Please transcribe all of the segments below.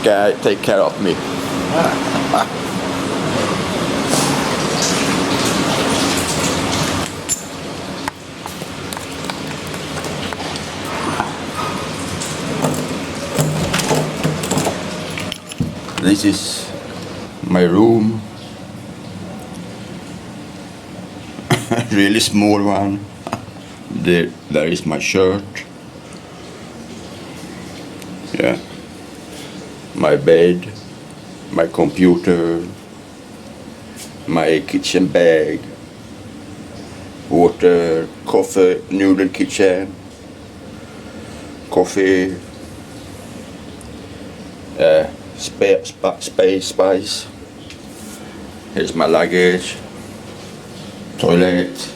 guy take care of me. This is my room. Really small one. There is my shirt. Yeah. My bed, my computer, my kitchen bag, water, coffee, noodle kitchen, coffee, spice. Here's my luggage, toilet,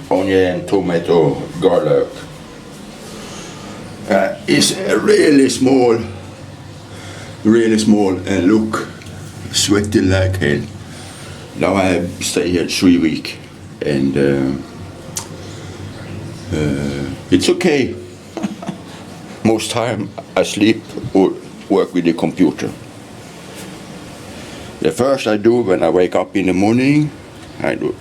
onion, tomato, garlic. It's really small, and look, sweating like hell. Now I stay here 3 weeks, and it's okay. Most time I sleep or work with the computer. The first I do when I wake up in the morning, I do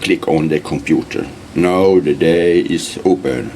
click on the computer. Now the day is open.